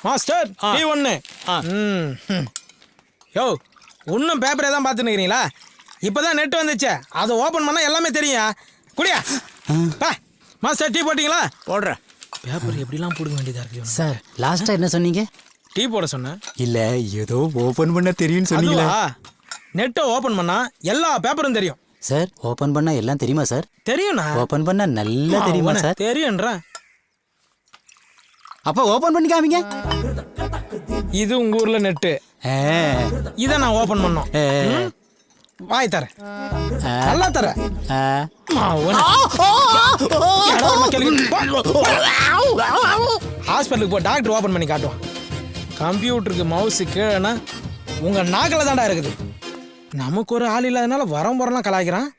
Master tea ஒன்று யோ இன்னும் பேப்பரே தான் பார்த்துன்னு இருக்கிறீங்களா? இப்போதான் நெட் வந்துச்சு, அதை ஓப்பன் பண்ணால் எல்லாமே தெரியும். குடியா பா. மாஸ்டர் டீ போட்டிங்களா? போடுறேன். பேப்பர் எப்படிலாம் போடுங்க வேண்டியதாக இருக்கு சார். லாஸ்ட்டாக என்ன சொன்னீங்க? டீ போட சொன்னேன். இல்லை ஏதோ ஓப்பன் பண்ண தெரியும்னு சொன்னீங்களா? நெட்டை ஓப்பன் பண்ணால் எல்லா பேப்பரும் தெரியும் சார். ஓப்பன் பண்ணால் எல்லாம் தெரியுமா சார்? தெரியும்ண்ணா. ஓப்பன் பண்ணால் நல்லா தெரியுமா சார்? தெரியும்ன்றா. அப்போ ஓப்பன் பண்ணி காமிங்க. இது உங்க ஊர்ல நெட்டு, இதை நான் ஓப்பன் பண்ணோம். வாய் தரேன், நல்லா தரேன். ஹாஸ்பிட்டலுக்கு போ, டாக்டர் ஓப்பன் பண்ணி காட்டுவான். கம்ப்யூட்டருக்கு மவுஸ் கீழேனா உங்க நாக்கில் தாண்டா இருக்குது. நமக்கு ஒரு ஆள் இல்லாதனால வரம்புறலாம் கலாய்க்கிறான்.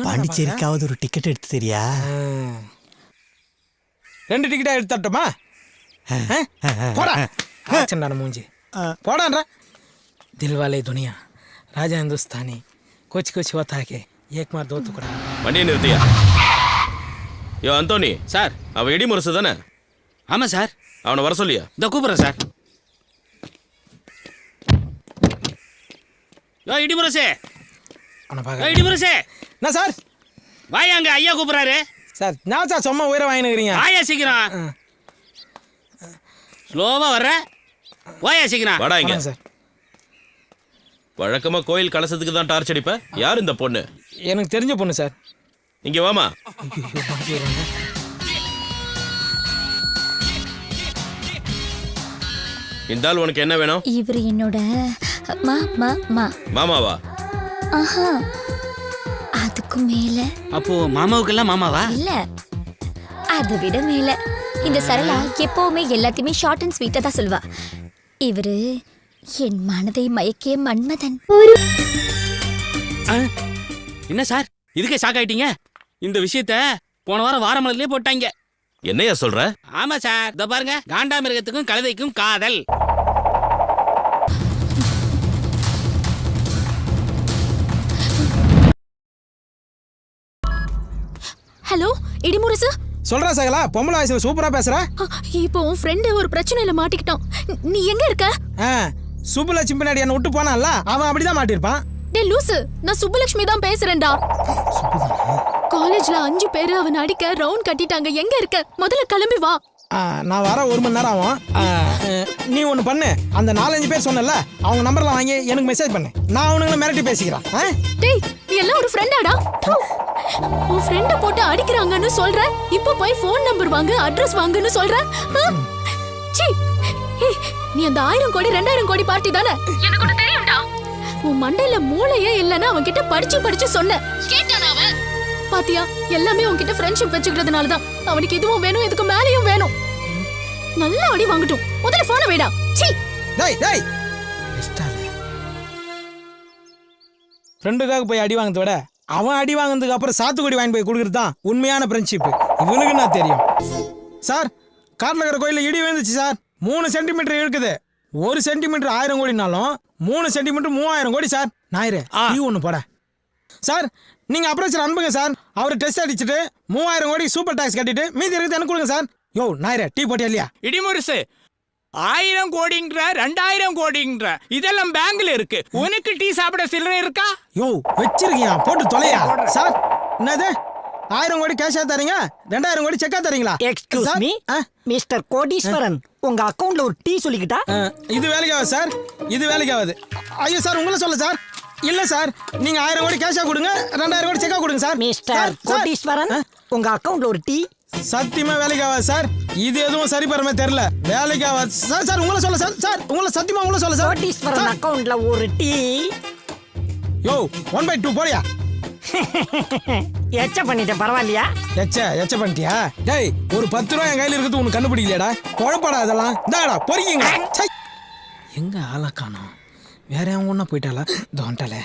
பாண்டிச்சேரிக்காவது ஒரு டிக்கெட் எடுத்து தெரியா? 2 டிக்கெட்டா எடுத்து தரட்டுமா? போடா சின்ன மூஞ்சி போடான்றா. தில்வாலே துனியா ராஜா ஹிந்துஸ்தானி கோச்சி கோச்சி ஓத்தாக்கே ஏக்மார் தோத்து கூட. வண்டியை நிறுத்தியா? யோ அந்தோனி சார், அவன் இடி முரசு தானே? ஆமாம் சார். அவனை வர சொல்லியா? இந்த கூப்பிட்றேன் சார். யோ இடி முரசே, அவனை பார்க்க. இடி முரசே என்ன சார்? வாயா, அங்கே ஐயா கூப்பிட்றாரு சார். நான் சார் சும்மா உயிரை வாங்கினுக்கிறீங்க. வாயா சீக்கிரம். ஸ்லோவாக வர்ற, வாயா சீக்கிரம். வாடா இங்க சார். வழக்கமா கோயில் கலசத்துக்கு தான் டார்ச் அடிப்ப. யார் இந்த பொண்ணு? எனக்கு தெரிஞ்ச பொண்ணு சார். இங்க வாமா. இந்த ஆள் உனக்கு என்ன வேணும்? இவர் என்னோட மாமாவா? ஆஹா, அதுக்கு மேல. அப்போ மாமாவுக்கெல்லாம் மாமாவா? இல்ல, அதை விட மேல. இந்த சரளா எப்பவுமே எல்லாத்தையுமே ஷார்ட் அண்ட் ஸ்வீட்டா தான் சொல்லுவா. இவரு என் மனதை மயக்கிய மன்மதன். என்ன சார் இதுக்கே ஷாக் ஆயிட்டீங்க? இந்த விஷயத்த போன வாரம் வாரமலர்லயே போட்டாங்க. என்னையா சொல்ற? ஆமா சார். இதோ பாருங்க, காண்டாமிருகத்துக்கும் கழுதைக்கும் காதல். ஹலோ இடிமுரசு. சொல்றா சகலா, பொம்பளை வயசுல சூப்பரா பேசுற. இப்போ உன் ஃப்ரெண்டு ஒரு பிரச்சனையில மாட்டிக்கிட்டான். நீ எங்க இருக்க? சுப்புலட்சுமி பின்னாடி என்ன விட்டு போனான்ல, அவன் அப்படிதான் மாட்டிருப்பான். டே லூசு, நான் சுப்புலட்சுமி தான் பேசுறேன்டா. காலேஜ்ல 5 பேரு அவன் அடிக்க ரவுண்ட் கட்டிட்டாங்க. எங்க இருக்க? முதல்ல கிளம்பி வா. நான் வர 1 மணி நேரம் ஆகும். நீ ஒன்று பண்ணு, அந்த 4-5 பேர் சொன்னல, அவங்க நம்பர்லாம் வாங்கி எனக்கு மெசேஜ் பண்ணு. நான் அவனுங்களை மிரட்டி பேசிக்கிறேன். டேய், நீ எல்லாம் ஒரு ஃப்ரெண்டாடா? உன் ஃப்ரெண்ட போட்டு அடிக்கிறாங்கன்னு சொல்ற, இப்போ போய் ஃபோன் நம்பர் வாங்கு, அட்ரஸ் வாங்குன்னு சொல்ற. சீ, நீ அந்த 1000 கோடி 2000 கோடி பார்ட்டி தானே? எனக்கு ஒன்னு தெரியும்டா. உன் மண்டையில மூளையே இல்லைன்னா அவன் கிட்ட படிச்சு சொன்ன கேட்டானா அவன்? பாத்தியா, எல்லாமே உன்கிட்ட ஃப்ரெண்ட்ஷிப் வச்சுக்கிறதுனால தான். அவனுக்கு இதுவும் வேணும், இதுக்கு மேலேயும் வேணும். நல்லா அடி வாங்கட்டும். முதல்ல போன வேடா. சீ. டேய் டேய், ஃப்ரெண்டுக்காக போய் அடி வாங்கறத விட அவன் அடி வாங்கினதுக்கு அப்புறம் சாத்துக்குடி வாங்கி போய் கொடுக்கறது தான் உண்மையான ஃப்ரெண்ட்ஷிப். இவனுக்கு நான் தெரியும் சார். காட்டில் இருக்கிற கோயிலில் இடி விழுந்துச்சு சார். 3 சென்டிமீட்டர் இருக்குது. 1 சென்டிமீட்டர் 1000 கோடினாலும் 3 சென்டிமீட்டர் 3000 கோடி சார். ஞாயிறு நீ ஒன்று போட சார். நீங்க அப்ரோச்சர் அனுப்புங்க சார். அவர் டெஸ்ட் அடிச்சுட்டு 3000 கோடி சூப்பர் டாக்ஸ் கட்டிட்டு மீதி இருக்கிறது எனக்கு கொடுங்க சார். யோ ஞாயிறு டீ போட்டியா இல்லையா? இடிமுரசு, 1000 கோடிங்கிற 2000 கோடிங்கிற இதெல்லாம் பேங்க்ல இருக்கு. உனக்கு டீ சாப்பிட சில்லறை இருக்கா? யோ வச்சிருக்கியா, போட்டு தொலையா சார். என்னது 1000 கோடி கேஷா தரீங்க, 2000 கோடி செக்கா தரீங்களா? எக்ஸ்கியூஸ் மீ மிஸ்டர் கோடீஸ்வரன், உங்க அக்கவுண்ட்ல ஒரு டீ சொல்லிக்கிட்டா? இது வேலைக்கு ஆகுது சார், இது வேலைக்கு ஆகுது. ஐயோ சார், உங்களை சொல்ல சார். இல்ல சார், நீங்க 1000 கோடி கேஷா கொடுங்க, 2000 கோடி செக்கா கொடுங்க சார். மிஸ்டர் கோடீஸ்வரன், உங்க அக்கவுண்ட்ல ஒரு டீ. சத்தியமா வேலைக்கு ஆகாது சார். இது எதுவும் சரி பரமே தெரியல. வேலைக்கு ஆகாது சார். சார் உங்களை சொல்ல சார். சார் உங்களை சத்தியமா உங்களை சொல்ல சார். கோடீஸ்வரன் அக்கவுண்ட்ல ஒரு டீ. யோ 1/2 போறியா? எச்ச பண்ணிட்ட பரவாயில்லையா? எச்ச பண்ணிட்டியா? டேய், ஒரு 10 ரூபாய் என் கையில இருக்குது, உனக்கு கண்டுபிடிக்கலையாடா? குழப்படா இதெல்லாம். இந்தாடா பொறிக்கிங்க. எங்க ஆளா காணோம்? வேற அவங்க ஒண்ணா போயிட்டாளா? தோண்டாலே.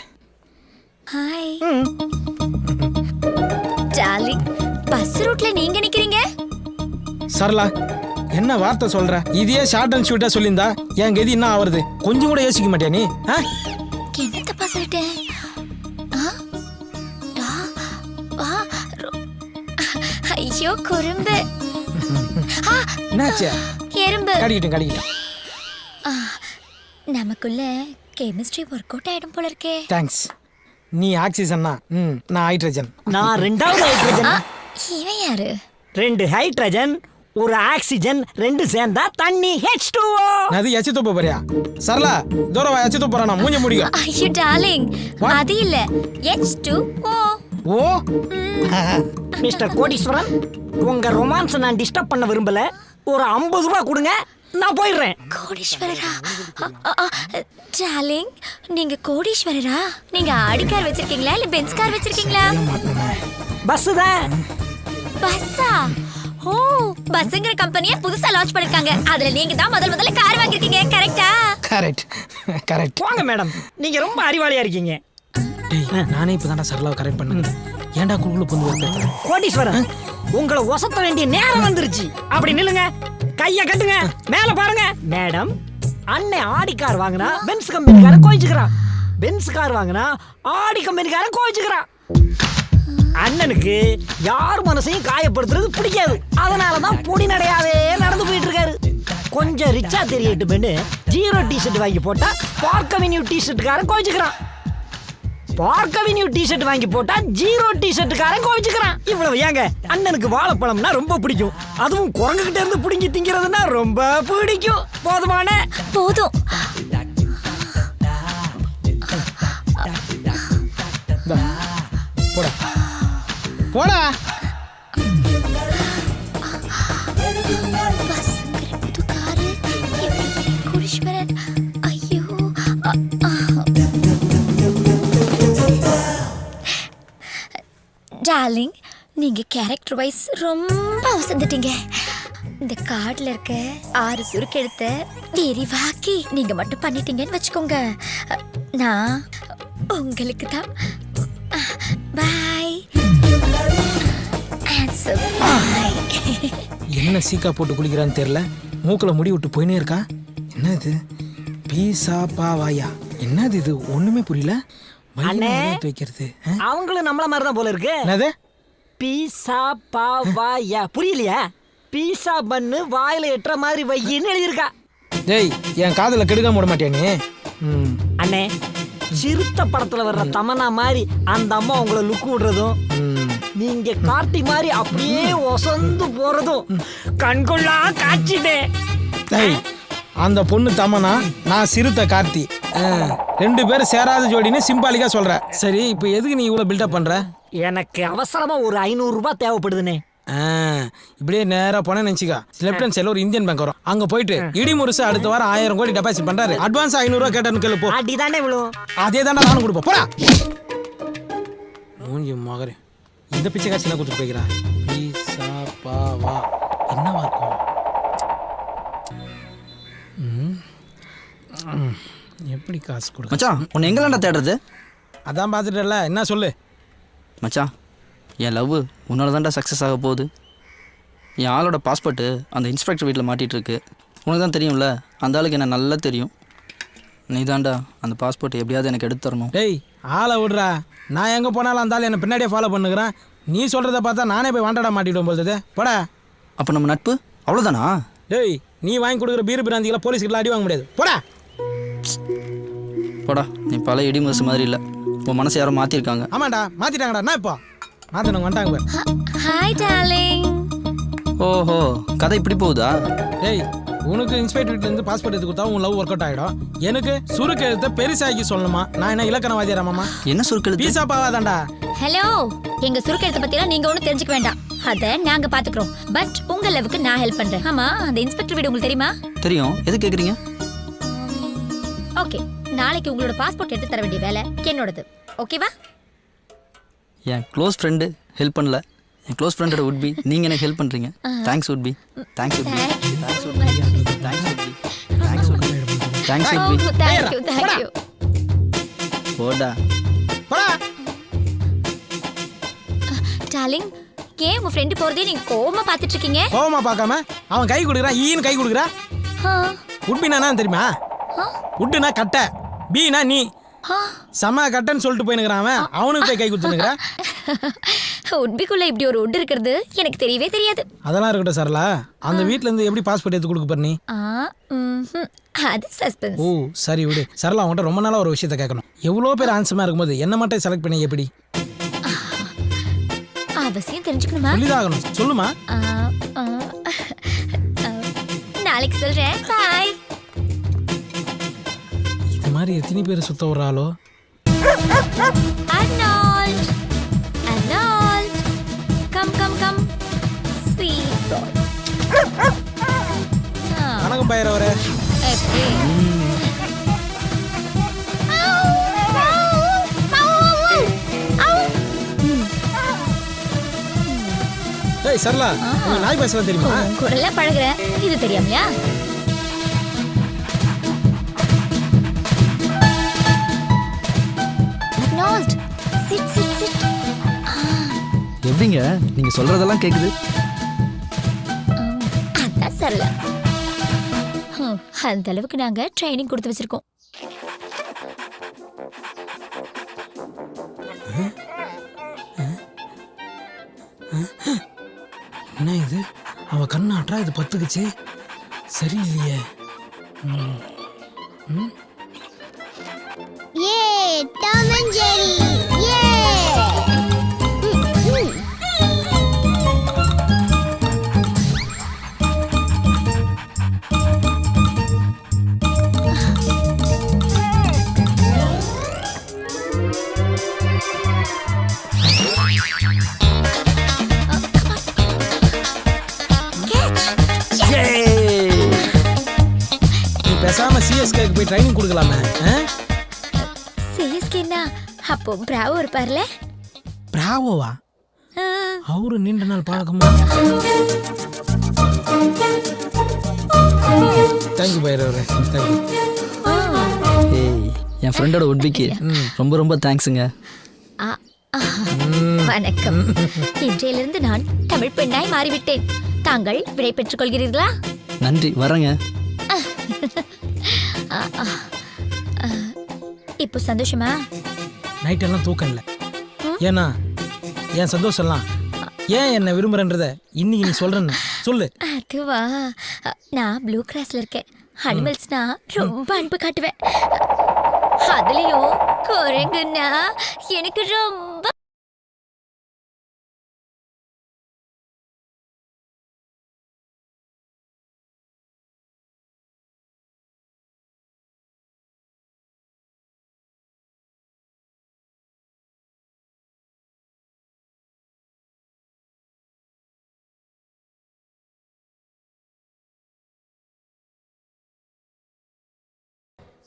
ஹாய் டார்லிங், பஸ் ரூட்ல நீங்க நிக்கிறீங்க? சரளா, என்ன வார்த்தை சொல்ற? இதையே ஷார்ட் அண்ட் ஸ்வீட்டா சொல்லியிருந்தா என் கதி என்ன ஆவறது? கொஞ்சம் கூட யோசிக்க மாட்டியா நீ? ஆ? என்ன தப்பா சொல்லிட்டேன்? ஆ? ஆ? ஆ? ஐயோ குறும்பு. ஆ, என்னாச்சு? எறும்பு. கடிக்கிட்டேன். நமக்குள்ள கெமிஸ்ட்ரி ஒர்க் அவுட் ஆயிடும் போல இருக்கே. தேங்க்ஸ். நீ ஆக்சிஜன்னா நான் ஹைட்ரஜன். நான் ரெண்டாவது ஹைட்ரஜன். இவன் யாரு? 2 ஹைட்ரஜன், 1 ஆக்சிஜன், 2 சேர்ந்தா தண்ணி H2O. அது எச்சு துப்ப போறியா? சரலா தூரவா எச்சு துப்ப போறானா? மூஞ்ச முடியும். ஐயோ டார்லிங், அது இல்ல H2O. ஓ மிஸ்டர் கோடீஸ்வரன், உங்க ரொமான்ஸ் நான் டிஸ்டர்ப் பண்ண விரும்பல. ஒரு 50 ரூபாய் கொடுங்க, நான் போயிடுறேன். கோடீஸ்வரரா? டார்லிங், நீங்க கோடீஸ்வரரா? நீங்க ஆடி கார் வச்சிருக்கீங்களா இல்ல பென்ஸ் கார் வச்சிருக்கீங்களா? பஸ் தான். பஸ்ஸா? ஓ, பஸ்ங்கிற கம்பெனியை புதுசா லான்ச் பண்ணிருக்காங்க. அதுல நீங்க தான் முதல்ல கார் வாங்கிருக்கீங்க, கரெக்ட்டா? கரெக்ட். போங்க மேடம், நீங்க ரொம்ப அறிவாளியா இருக்கீங்க. டேய், நானே இப்பதான்டா சரலாவை கரெக்ட் பண்ணுங்க. ஏன்டா குழுக்குள்ள புந்து வருது? கோடீஸ்வரன், உங்களை ஒசத்த வேண்டிய நேரம் வந்துருச்சு. அப்படி நில்லுங்க, கைய கட்டுங்க, மேல பாருங்க. மேடம், அண்ணன் ஆடி கார் வாங்கினா பென்ஸ் கம்பெனிக்காரன் கோவிச்சுக்கிறான். பென்ஸ் கார் வாங்கினா ஆடி கம்பெனிக்காரன் கோவிச்சுக்கிறான். அண்ணனுக்கு யார் மனசையும் காயப்படுத்துறது பிடிக்காது. அதனாலதான் பொடி நடையாவே நடந்து போயிட்டு இருக்காரு. கொஞ்சம் ரிச்சா தெரியட்டுமென்னு 0 டிஷர்ட் வாங்கி போட்டா பார்க் அவென்யூ டிஷர்ட்டுக்காரன் கோவிச்சுக்கிறான். பார்க் அவென்யூ டிஷர்ட் வாங்கி போட்டா 0 டிஷர்ட்டுக்காரன் கோவிச்சுக்கிறான். இவ்வளவு ஏங்க, அண்ணனுக்கு வாழைப்பழம்னா ரொம்ப பிடிக்கும். அதுவும் குரங்குகிட்ட இருந்து பிடிங்கி திங்கிறதுனா ரொம்ப பிடிக்கும். போதுமான போதும். போடா. பஸ்ங்கிற புது காரு, எப்படி கோடீஸ்வரன்? ஐயோ. டார்லிங், நீங்க கேரக்டர் வைஸ் ரொம்ப வசந்துட்டீங்க. இந்த கார்டுல இருக்க 6 சுருக்கெடுத்த விரிவாக்கி நீங்க மட்டும் பண்ணிட்டீங்கன்னு வச்சுக்கோங்க. நான் உங்களுக்கு தான். பாய். என்ன சீக்கா போட்டு குளிக்கிறான்னு தெரியல. மூக்குல முடி விட்டு போயினே இருக்கா. என்னது? பீசா பாவாயா? என்னது இது? ஒண்ணுமே புரியல. அண்ணே, வைக்கிறது அவங்களும் நம்மள மாதிரி தான் போல இருக்கு. என்னது? பீசா பாவாயா புரியலையா? பீசா பண்ணு வாயில எட்டுற மாதிரி வையின்னு எழுதியிருக்கா. டேய், என் காதல கெடுக்காம விட மாட்டியா நீ? அண்ணே, சிறுத்த படத்துல வர்ற தமன்னா மாதிரி அந்த அம்மா உங்களை லுக் விடுறதும், நீங்க கார்த்தி மாதிரி அப்படியே ஒசந்து போறதும் கண்கொள்ளா காட்சிட்டே. டேய், அந்த பொண்ணு தமனா, நான் சிறுத்த கார்த்தி. 2 பேரும் சேராத ஜோடின்னு சிம்பாலிக்கா சொல்ற. சரி, இப்போ எதுக்கு நீ இவ்வளவு பில்டப் பண்ற? எனக்கு அவசரமா ஒரு 500 ரூபாய் தேவைப்படுதுனே. இப்படியே நேரா போன நினைச்சிக்கா, லெஃப்ட் ஹேண்ட் சைடுல ஒரு இந்தியன் பேங்க் வரும். அங்க போயிட்டு இடி முருசு அடுத்த வாரம் 1000 கோடி டெபாசிட் பண்றாரு. அட்வான்ஸ் 500 ரூபாய் கேட்டேன்னு கேளு போ. அடிதானே விழும். அதே தானே நானும் கொடுப்போம். போடா மூஞ்சி மகரே. இந்த பிச்சை காட்சி என்ன கொடுத்து போய்க்கிறா? பீசா பாவா என்னவா இருக்கும்? எப்படி காசு கொடுக்க? மச்சான், உன்னை எங்கெல்லாம்டா தேடுறது? அதான் பார்த்துட்டல, என்ன சொல்லு மச்சான், என் லவ் உன்னால தான்டா சக்ஸஸ் ஆக போகுது. என் ஆளோட பாஸ்போர்ட்டு அந்த இன்ஸ்பெக்டர் வீட்டில் மாட்டிகிட்டு இருக்கு. உனக்கு தான் தெரியும்ல, அந்த ஆளுக்கு என்ன நல்லா தெரியும். நீ தான்டா அந்த பாஸ்போர்ட் எப்படியாவது எனக்கு எடுத்து தரணும். டேய், ஆளை விடுறா. நான் எங்கே போனாலும் அந்த ஆள் என்னை பின்னாடியே ஃபாலோ பண்ணுகிறேன். நீ சொல்கிறத பார்த்தா நானே போய் வாண்டடா மாட்டிவிடும் போகுது. போடா. அப்போ நம்ம நட்பு அவ்வளோதானா? டேய், நீ வாங்கி கொடுக்குற பீர் பிராந்திகளை போலீஸ்கிட்ட அடி வாங்க முடியாது. போடா போடா. நீ பல இடி முரசு மாதிரி இல்லை, உன் மனசை யாரும் மாற்றிருக்காங்க. ஆமாண்டா, மாற்றிட்டாங்கடா. என்ன இப்போ மாற்றினவங்க வந்துட்டாங்க. Hi darling. ஓஹோ, கதை இப்படி போகுதா? டேய், உனக்கு இன்ஸ்பெக்டர் வீட்டிலேருந்து பாஸ்போர்ட் எடுத்து கொடுத்தா உன் லவ் ஒர்க் அவுட் ஆகிடும். எனக்கு சுருக்கு எழுத்த பெருசாக்கி சொல்லணுமா? நான் என்ன இலக்கணவாதியாராமாமா? என்ன சுருக்கெழுத்து? பீசா பாவாதான்டா. ஹலோ, எங்க சுருக்கெழுத்த பத்திலாம் நீங்க ஒன்றும் தெரிஞ்சுக்க வேண்டாம். அத நாங்க பாத்துக்கிறோம். பட் உங்க லவ்வுக்கு நான் ஹெல்ப் பண்றேன். ஆமா, அந்த இன்ஸ்பெக்டர் வீடு உங்களுக்கு தெரியுமா? தெரியும். எது கேட்குறீங்க? ஓகே, நாளைக்கு உங்களோட பாஸ்போர்ட் எடுத்து தர வேண்டிய வேலை என்னோடது. ஓகேவா? என் க்ளோஸ் ஃப்ரெண்டு ஹெல்ப் பண்ணல. என் க்ளோஸ் ஃப்ரெண்டோட உட்பி நீங்கள் எனக்கு ஹெல்ப் பண்ணுறீங்க. Thanks உட்பி. Thanks உட்பி. Thanks உட்பி. Thanks உட்பி. Thanks உட்பி. Thanks உட்பி. Thank you. போடா. போடா. டார்லிங், ஏன் உங்க ஃப்ரெண்டு போறதே நீங்க கோவமா பாத்துட்டு இருக்கீங்க? கோவமா பார்க்காம அவன் கை கொடுக்குறான், ஈன்னு கை கொடுக்குறா. ஆ, உட்பினா தெரியுமா? ஆ, உட்டுனா கட்டை, பீனா நீ. ஆ. சம கட்டைன்னு சொல்லிட்டு போயினுக்கிறான் அவன். அவனுக்கு போய் கை கொடுத்துனுக்குறா. உட்பிக்குள்ள இப்படி ஒரு உட் இருக்கிறது எனக்கு தெரியவே தெரியாது. அதெல்லாம் இருக்கட்டும் சரளா. அந்த வீட்ல இருந்து எப்படி பாஸ்போர்ட் எடுத்து கொடுக்க போற நீ? ஆ, ம்ஹும். அது சஸ்பென்ஸ். ஓ சரி விடு. சரளா உன்கிட்ட ரொம்ப நாளா ஒரு விஷயத்த கேட்கணும். எவ்வளோ பேர் ஆன்சமா இருக்கும்போது என்ன மட்டும் செலக்ட் பண்ணி எப்படி? அவசியம் தெரிஞ்சுக்கணுமா? சொல்லிதாகணும், சொல்லுமா. ஆ, ஆ, ஆ, நாளைக்கு சொல்றேன். பாய். இது மாதிரி எத்தனை பேர் சுத்த வர்றாளோ? Arnold, Arnold, come, come, come, sweet boy. வணக்கம் பயிரவரே. எப்படி? ஏய் சரளா, உனக்கு நாய் பேசலாம் தெரியுமா? உன் கூடல பழகுறேன், இது தெரியாமலையா? Arnold, sit, sit, sit. எப்படிங்க நீங்கள் சொல்கிறதெல்லாம் கேட்குது? அதான் சரளா. அந்த அளவுக்கு நாங்க ட்ரைனிங் கொடுத்து வச்சிருக்கோம். என்ன இது? அவ கண்ணாட்டா இது பத்துக்குச்சு. சரியில்லையே. Tom and Jerry. நீ பேசாம சிஎஸ்கேக்கு போய் ட்ரைனிங் கொடுக்கலாமே. சிஎஸ்கேனா அப்போ பிராவோ இருப்பார்ல? பிராவோவா? ஆ, அவரு நீண்ட நாள் பழக்கமா. தேங்க்யூ பயிரவரே, தேங்க்யூ. ஏய் என் ஃப்ரெண்டோட உட்பிக்கு ரொம்ப ரொம்ப தேங்க்ஸுங்க. ஆ, ஆ. வணக்கம். இன்றையிலிருந்து நான் தமிழ் பெண்ணாய் மாறிவிட்டேன். தாங்கள் விடை பெற்றுக் கொள்கிறீர்களா? நன்றி, வரேங்க. ஆ, ஆ. ஆ, இப்போ சந்தோஷமா? நைட் எல்லாம் தூக்கம் இல்லை. ஏன்னா என் சந்தோஷம்லாம் ஏன் என்ன விரும்புறன்றத இன்னைக்கு நீ சொல்றேன்னு சொல்லு. அதுவா, நான் ப்ளூ கிராஸ்ல இருக்கேன். அனிமல்ஸ்னா ரொம்ப அன்பு காட்டுவேன். அதுலயும் குரங்குன்னா எனக்கு ரொம்ப.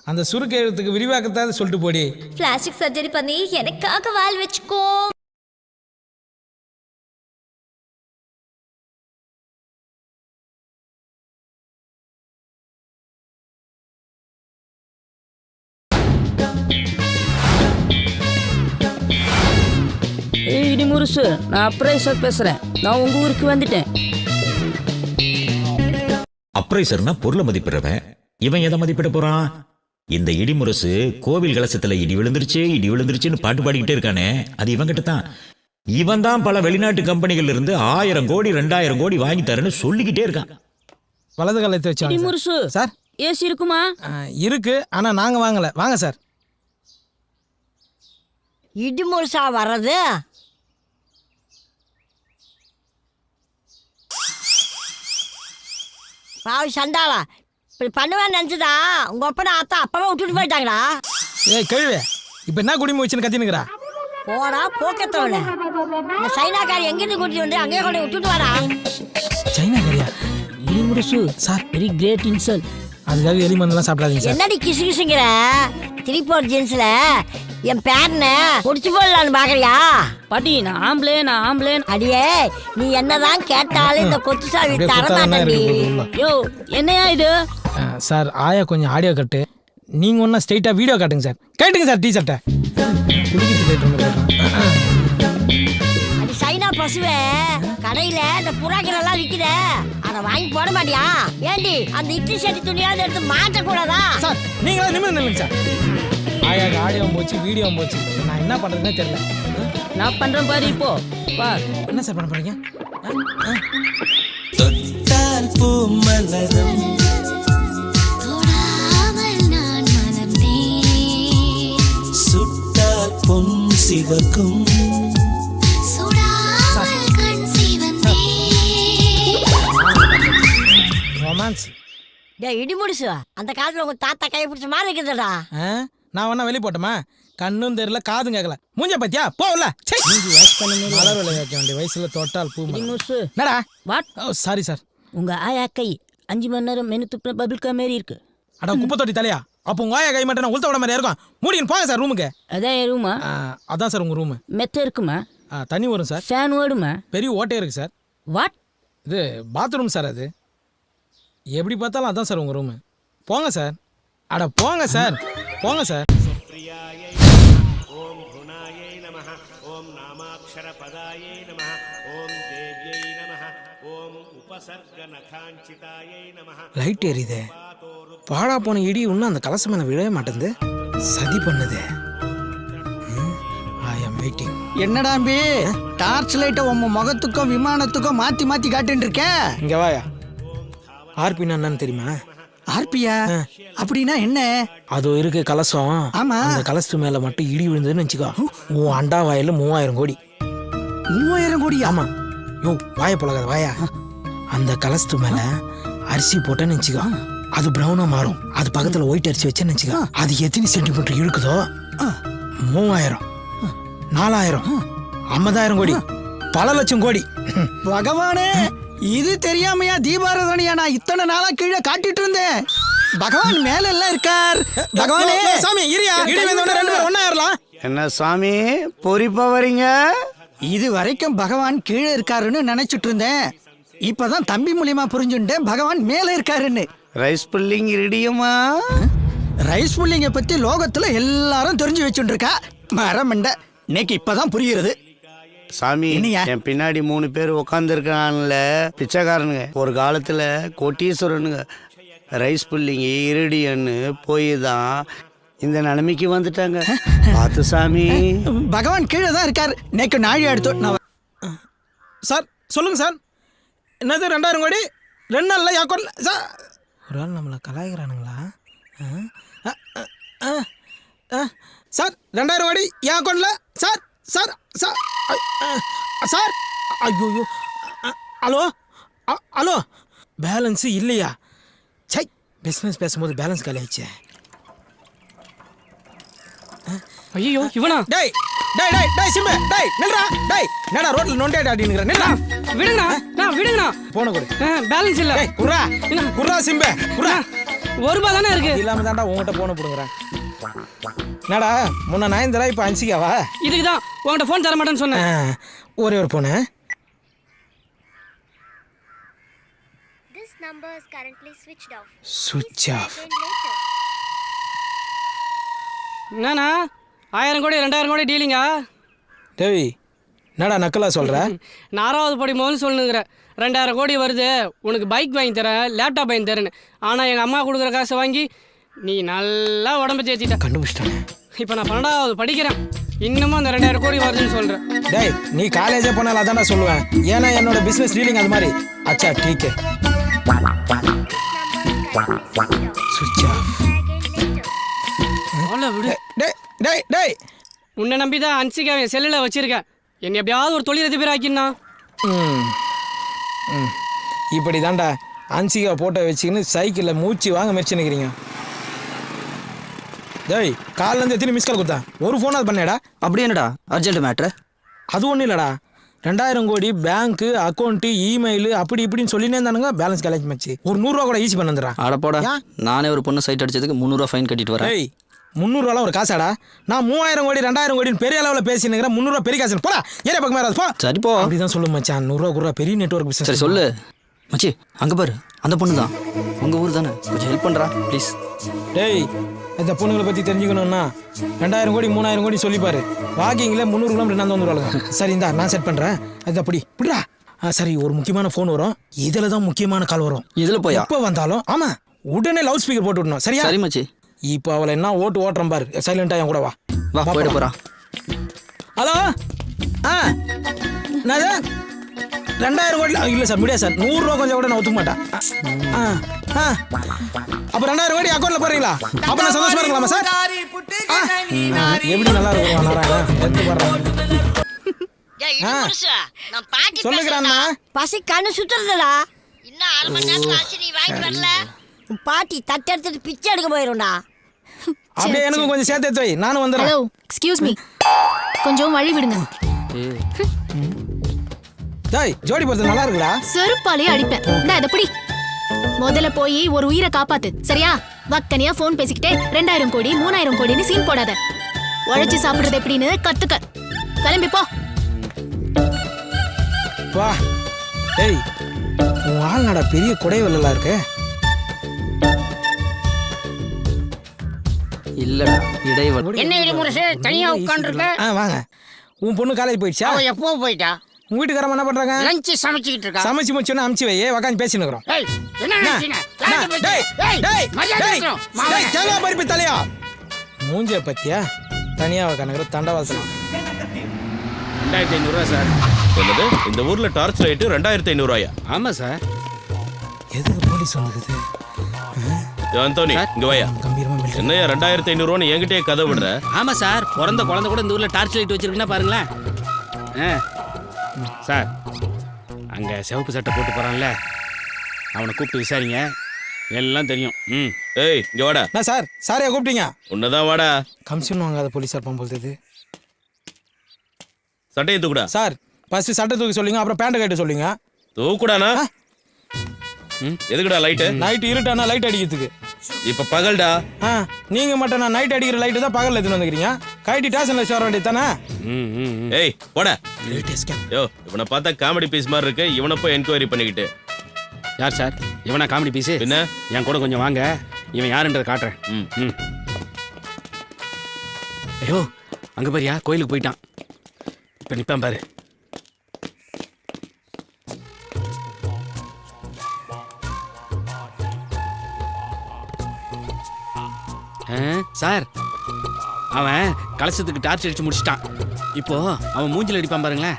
அந்த சுருக்கு எழுத்துக்கு விரிவாக்கத்தாவது சொல்லிட்டு போடி. பிளாஸ்டிக் சர்ஜரி பண்ணி எனக்காக வால் வச்சுக்கோ. இடி முருசு, நான் அப்ரைசர் பேசுறேன். நான் உங்க ஊருக்கு வந்துட்டேன். அப்ரைசர்னா பொருளை மதிப்பிடுறவன். இவன் எதை மதிப்பிட போறான்? இந்த இடிமுரசு கோவில் கலசத்துல இடி விழுந்துருச்சுன்னு பாட்டு பாடிக்கிட்டே இருக்கானே, அது இவங்கிட்ட தான். இவன் தான் பல வெளிநாட்டு கம்பெனிகள் இருந்து 1000 கோடி 2000 கோடி வாங்கி தரேன்னு சொல்லிக்கிட்டே இருக்கான். வலது காலத்தை இடி வச்சு முருசு, சார். ஏசி இருக்குமா? இருக்கு, ஆனா நாங்க வாங்கல. வாங்க சார். இடிமுருசா வர்றது? பாவி சண்டாளா, இப்படி பண்ணுவேன்னு நினச்சதா உங்க அப்பா அத்தா அப்பவே விட்டுட்டு போயிட்டாங்களா? ஏய் கழுவே, இப்ப என்ன குடிமை வச்சுன்னு கத்தினுக்குறா? போடா போக்கத்தவன. இந்த சைனாக்காரி எங்கிருந்து கூட்டிட்டு வந்து அங்கேயே கொண்டு விட்டுட்டு வரா. சைனா கறியா? இடி முருசு சார், வெரி கிரேட் இன்சல்ட். அதுக்காக எலி மருந்தெல்லாம் சாப்பிடாதீங்க சார். என்னடி கிசு கிசுங்கிற? 3/4 ஜீன்ஸ்ல என் பேரனை முடிச்சு போடலான்னு பாக்குறியா? பாட்டி, நான் ஆம்பளே. அடியே, நீ என்னதான் கேட்டாலும் இந்த கொத்து சாவி அப்படியே தர குத்தாதான் மாட்டேன்டி. இருக்கு உள்ள. யோ, என்னையா இது? சார் ஆயா கொஞ்சம் ஆடியோ கட்டு. நீங்க ஒன்னா ஸ்ட்ரைட்டா வீடியோ காட்டுங்க சார். கேட்டுங்க சார். டீ சட்டை குளிக்கிட்டு போயிட்டு அது சைனா ஏண்டா பசுவே கடையில இந்த புறாக்கள் எல்லாம் விக்குத அத வாங்கி போட மாட்டியா? ஏண்டி அந்த இட்லி சட்டி துணியாவது எடுத்து மாட்ட கூடாதா? சார் நீங்களா நிமிர்ந்து நில்லுங்க சார். ஆயாக்கு ஆடியோ போச்சு வீடியோ போச்சு, நான் என்ன பண்றதுன்னே தெரியல. நான் பண்றேன் பாரு இப்போ பார். என்ன சார் பண்ண போறீங்க? தொட்டால் பூ மலரும் சுட்டால் பொன் சிவக்கும் ரொமான்ஸ். டேய் இடி முடிசு, அந்த காலத்துல உங்க தாத்தா கையை பிடிச்ச மாதிரி இருக்குதுடா. நான் வேணா வெளியே போட்டோமா? கண்ணும் தெரியல காதும் கேட்கல. மூஞ்ச பத்தியா போகல. மலர் விளைய வைக்க வேண்டிய வயசுல தொட்டால் பூ இடி மலரும். முடிசு. என்னடா? வாட்? Sorry sir. உங்க ஆயா கை 5 மணி நேரம் மெனு துப்புன பபிள்கா மாரி இருக்கு. அட குப்பை தொட்டி தலையா? அப்போ உங்க ஆயா கை மட்டும் நான் உளுத்த விட மாதிரி இருக்கும். மூடின்னு போங்க சார் ரூமுக்கு. அதான் என் ரூமா? அதான் சார் உங்க ரூமு. மெத்த இருக்குமா? தண்ணி வரும் சார். ஃபேன் ஓடுமா? பெரிய ஓட்டே இருக்கு சார். வாட்? இது பாத்ரூம் சார். அது எப்படி பார்த்தாலும் அதான் சார் உங்க ரூமு. போங்க சார். அட போங்க சார், போங்க சார். லைட் எரியுது. பாழா போன இடி இன்னும் அந்த கலசம் மேல விழவே மாட்டேங்குது. சதி பண்ணுது. ஐ அம் வெயிட்டிங். என்னடா அம்பி டார்ச் லைட்டை உங்க முகத்துக்கும் விமானத்துக்கும் மாத்தி மாத்தி காட்டின்னு இருக்க? இங்க வாயா. ஆர்பின்னா என்னன்னு தெரியுமா? ஆர்பியா? அப்படின்னா என்ன? அது இருக்கு கலசம். ஆமா. அந்த கலசத்து மேல மட்டும் இடி விழுந்ததுன்னு வச்சுக்கோ, உன் அண்டா வாயில 3000 கோடி. 3000 கோடி? ஆமா. யோ வாய பழகாத வாயா. அந்த கலசத்து மேல அரிசி போட்டேன்னு வச்சுக்கோ, அது பிரவுனா மாறும். அது பக்கத்துல ஒயிட் அரிசி வச்சேன்னு வச்சுக்கோ, அது எத்தனை சென்டிமீட்டர் இழுக்குதோ 3000, 4000, 50,000 கோடி, பல லட்சம் கோடி. பகவானே, இது தெரியாமையா தீபாராதனையா நான் இத்தனை நாளா கீழே காட்டிட்டு இருந்தேன். பகவான் மேல எல்லாம் இருக்கார். பகவானே சாமி இரியா, இடி வந்தவன ரெண்டு பேரும் ஒண்ணா ஏறலாம். என்ன சாமி பொறிப்பா வரீங்க? இது வரைக்கும் பகவான் கீழே இருக்காருன்னு நினைச்சிட்டு இருந்தேன். இப்பதான் தம்பி மூலியமா புரிஞ்சுட்டேன் பகவான் மேல இருக்காருன்னு. ரைஸ் புல்லிங் ரெடியம்மா? ரைஸ் புல்லிங்க பத்தி லோகத்துல எல்லாரும் தெரிஞ்சு வச்சுட்டு இருக்கா. மரமண்ட இன்னைக்கு இப்பதான் புரியுறது. சாமி என்னையா? என் பின்னாடி 3 பேர் உட்காந்துருக்கான்ல பிச்சைக்காரனுங்க, ஒரு காலத்துல கோட்டீஸ்வரனுங்க. ரைஸ் புல்லிங்க இருடியன்னு போய் தான் இந்த நிலைமைக்கு வந்துட்டாங்க. பார்த்து சாமி. பகவான் கீழே தான் இருக்காரு. இன்னைக்கு நாழி எடுத்து சார் சொல்லுங்க சார். என்னது 2000 கோடி 2 நாள்ல யாக்கோட்ல சார்? ஒரு ஆள் நம்மளை கலாய்கிறானுங்களா? சார் 2000 கோடி என் அக்கௌண்ட்ல சார். சார் சார் சார் ஐயோ. ஹலோ ஹலோ, பேலன்ஸு இல்லையா? சை, பிஸ்னஸ் பேசும்போது பேலன்ஸ் காலி ஆயிடுச்சு. ஐயோ இவனா? டேய் டேய் டேய் டேய் சிம்பு, டேய் நில்றா. டேய் என்னடா ரோட்ல நோண்டே ஆடினுங்கற? நில்றா. விடுங்கண்ணா. போன கொடு. பேலன்ஸ் இல்ல. டேய் குர்ரா குர்ரா சிம்பு குர்ரா. 1 ரூபாய் தானே இருக்கு. இல்லாம தான்டா உன்கிட்ட போன புடுங்கறேன். என்னடா முன்ன 9 இப்ப 5 இதுக்கு தான் உன்கிட்ட ஃபோன் தர மாட்டேன்னு சொன்னேன். ஒரே ஒரு போன. This number is currently switched off. சுவிட்ச் ஆஃப். என்னண்ணா 1000 கோடி 2000 கோடி டீலிங்கா? டேய் என்னடா நக்கலா சொல்ற? 4வது படி முதல்ல சொல்லுங்கிற 2000 கோடி வருது, உனக்கு பைக் வாங்கி தரேன், லேப்டாப் வாங்கி தரேன்னு. ஆனால் எங்கள் அம்மா கொடுக்குற காசை வாங்கி நீ நல்லா உடம்பு தேய்ச்சிட்ட. கண்டுபிடிச்சிட்டானே. இப்போ நான் 12வது படிக்கிறேன், இன்னமும் அந்த 2000 கோடி வருதுன்னு சொல்கிறேன். டேய் நீ காலேஜே போனாலும் அதான்டா சொல்லுவேன். ஏன்னா என்னோட பிஸ்னஸ் டீலிங் அது மாதிரி. அச்சா டீக்கே. சுவிட்ச் ஆஃப். விடு. டேய் டேய் டேய் உன்னை நம்பி தான் அன்சிகா என் செல்லில் வச்சிருக்கேன். என்னை எப்படியாவது ஒரு தொழிலதிபர் ஆக்கினா. இப்படி தான்டா அன்சிகா போட்டோ வச்சுக்கின்னு சைக்கிளில் மூச்சு வாங்க முயற்சி நிற்கிறீங்க. டேய் காலிலேருந்து எத்தனை மிஸ் கால் கொடுத்தா? ஒரு ஃபோன் அது பண்ணேடா. அப்படி என்னடா அர்ஜென்ட் மேட்ரு? அது ஒன்றும் இல்லைடா. 2000 கோடி பேங்க்கு அக்கௌண்ட்டு இமெயில் அப்படி இப்படின்னு சொல்லினே இருந்தானுங்க. பேலன்ஸ் காலேஜ் மச்சு ஒரு 100 ரூபா கூட ஈஸி பண்ண வந்துடுறான். அடப்போடா, நானே ஒரு பொண்ணு சைட் அடிச்சதுக்கு 300 ரூபா ஃபைன் கட்டிட்டு வரேன். டேய் 300 ரூபாலாம் ஒரு காசாடா? நான் 3000 கோடி 2000 கோடின்னு பெரிய அளவில் பேசினுக்கிறேன். 300 ரூபா பெரிய காசு. போடா ஏரியா பக்கம் மேலே போ. சரி போ. அப்படிதான் சொல்லு மச்சான். 100 ரூபா கூட பெரிய நெட்வொர்க் பிசினஸ். சரி சொல்லு மச்சி. அங்கே பாரு அந்த பொண்ணு தான். உங்கள் ஊர் தானே, கொஞ்சம் ஹெல்ப் பண்ணுறா ப்ளீஸ். டேய் இந்த பொண்ணுங்களை பற்றி தெரிஞ்சுக்கணும்னா 2000 கோடி 3000 கோடி சொல்லிப்பாரு. வாக்கிங்கில் 300 கிலோமீட்டர் நடந்து வந்துடுவாங்க. சரி இந்தா நான் செட் பண்ணுறேன். அது அப்படி விடுறா. சரி ஒரு முக்கியமான ஃபோன் வரும். இதில் தான் முக்கியமான கால் வரும். இதில் போயா? எப்போ வந்தாலும் ஆமாம் உடனே லவுட் ஸ்பீக்கர் போட்டு விடணும். சரியா? சரி மச்சி. இப்போ அவளை என்ன ஓட்டுறேன் பாரு. சைலண்டாக என் கூட வா. வா போயிட்டு போகிறான். ஹலோ என்னது 2000 கோடி இல்லை சார் முடியாது சார். 100 ரூபா கொஞ்சம் கூட நான் ஒத்துக்க மாட்டேன். அப்போ 2000 கோடி அக்கௌண்ட்டில் போடுறீங்களா? அப்போ நான் சந்தோஷமா இருக்கலாமா சார்? எப்படி நல்லா இருக்கும் நாராயணன் எடுத்து போடுறேன். சொல்லுகிறான்னா பசி கண்ணு சுத்துறதுடா. இன்னும் 1/2 மணி நேரத்துல ஆச்சு நீ வாங்கிட்டு வரல. உன் பாட்டி தட்டு எடுத்துட்டு பிச்சை எடுக்க போயிரும்டா. அப்படியே எனக்கும் கொஞ்சம் சேர்த்து எடுத்து வை. நானும் வந்துடுறேன். ஹலோ எக்ஸ்கியூஸ் மீ, கொஞ்சம் வழி விடுங்க. டேய் ஜோடி போறது நல்லா இருக்குடா. செருப்பாலே அடிப்பேன். நான் இதை பிடி. முதல்ல போய் ஒரு உயிரை காப்பாத்து. சரியா? வக்கனியா போன் பேசிக்கிட்டே 2000 கோடி 3000 கோடின்னு சீன் போடாத. உழைச்சு சாப்பிடுறது எப்படின்னு கத்துக்க. கிளம்பி போ. வா. டேய் உன் ஆள்நாடா பெரிய குடைவெல்லாம் இருக்கு. இல்லடா இடைவெளி. என்ன இடிமுரசு தனியா உட்கார்ந்துருக்க? வாங்க. உன் பொண்ணு காலேஜ் போயிடுச்சா? அவ எப்போ போயிட்டா? உங்க வீட்டுக்காரமா என்ன பண்றாங்க? லஞ்ச் சமைச்சிட்டு இருக்கா. சமைச்சு முடிச்சோன்னு அமுச்சு வை. உட்காந்து பேசிட்டு இருக்கிறோம். ஏய் என்ன நினைச்சீங்க? தேங்காய் பருப்பு தலையா மூஞ்ச பத்தியா தனியா கணக்கு தண்டவாளம் 2500 ரூபா சார். என்னது இந்த ஊர்ல டார்ச் லைட் 2500 ரூபாயா? ஆமா சார். எதுக்கு போலீஸ் வந்துக்குது? அந்தோனி இங்க வாயா. கம்பீரமா என்னையா 2500 ரூபான்னு என்கிட்டயே கதை விடுற? ஆமா சார், பிறந்த குழந்தை கூட இந்த ஊர்ல டார்ச் லைட் வச்சிருக்குன்னா பாருங்களேன். சார் அங்க சிவப்பு சட்டை போட்டு போறான்ல, அவனை கூப்பிட்டு விசாரிங்க, எல்லாம் தெரியும். ஏய் இங்க வாடா. நான் சார் சாரையா கூப்பிட்டீங்க? உன்னதான் வாடா. கமிஷன் வாங்காத போலீஸார் போகும்போது சட்டையை தூக்குடா. சார் ஃபர்ஸ்ட் சட்டை தூக்கி சொல்லுங்க, அப்புறம் பேண்ட் கட்ட சொல்லுங்க. தூக்குடானா? எதுக்குடா லைட்டு? நைட் இருட்டானா லைட் அடிக்கிறதுக்கு. இப்ப பகல்டா. நீங்க மட்டும் நான் நைட் அடிக்கிற லைட்டு தான் பகல்ல எடுத்துன்னு வந்துக்கிறீங்க. கைட்டி ஸ்டேஷன்ல வர வேண்டியது தானே? ஏய் போடா. யோ இவனை பார்த்தா காமெடி பீஸ் மாதிரி இருக்கு. இவனை போய் என்கொயரி பண்ணிக்கிட்டு. யார் சார் இவனா காமெடி பீஸு? என்ன என் கூட கொஞ்சம் வாங்க, இவன் யாருன்றதை காட்டுறேன். ஐயோ அங்க பாரியா, கோயிலுக்கு போயிட்டான். இப்ப நிப்பான் பாரு. சார் அவன் கலசத்துக்கு டார்ச் அடிச்சு முடிச்சிட்டான். இப்போ அவன் மூஞ்சில் அடிப்பான் பாருங்களேன்.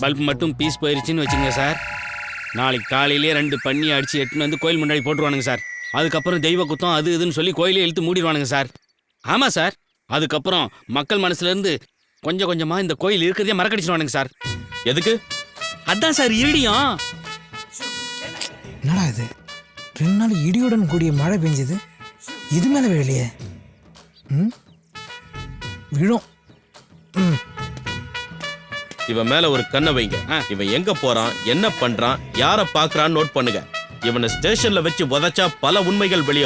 பல்ப் மட்டும் பீஸ் போயிருச்சுன்னு வச்சுங்க சார். நாளைக்கு காலையிலே 2 பண்ணி அடிச்சு எட்டுன்னு வந்து கோயில் முன்னாடி போட்டுருவானுங்க சார். அதுக்கப்புறம் தெய்வ குத்தம் அது இதுன்னு சொல்லி கோயிலே இழுத்து மூடிடுவானுங்க சார். ஆமாம் சார். அதுக்கப்புறம் மக்கள் மனசுலேருந்து கொஞ்சம் கொஞ்சமாக இந்த கோயில் இருக்கிறதே மறக்கடிச்சிடுவானுங்க சார். எதுக்கு? அதான் சார் இருடியும். என்னடா இது 2 நாள் இடியுடன் கூடிய மழை பெஞ்சது, இது மேல விழலையே. விழும். இவன் மேல ஒரு கண்ணை வைங்க. இவன் எங்க போறான், என்ன பண்றான், யார பாக்குறான்னு நோட் பண்ணுங்க. இவனை ஸ்டேஷன்ல வச்சு உதைச்சா பல உண்மைகள் வெளியே